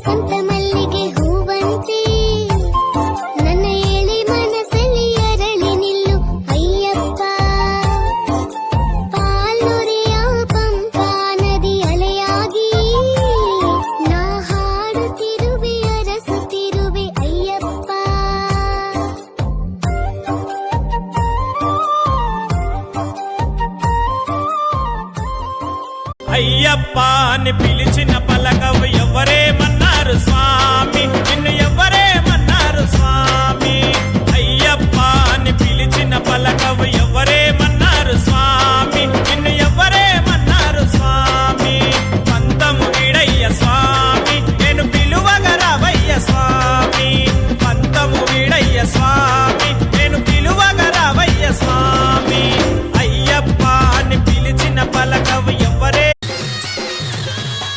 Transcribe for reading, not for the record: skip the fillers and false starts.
ವಸಂತ ಮಲ್ಲಿಗೆ ಹೂವಂತೆ ನನ್ನ ಎಳೆ ಮನಸ್ಸಲ್ಲಿ ಅರಳಿ ನಿಲ್ಲು ಅಯ್ಯಪ್ಪ. ಪಾಲ್ನೊರೆಯ ಪಂಪಾ ನದಿ ಅಲೆಯಾಗಿ ನಾ ಹಾಡುತ್ತಿರುವೆ ಅರಸುತ್ತಿರುವೆ ಅಯ್ಯಪ್ಪ. అయ్యప్ప అని పిలిచిన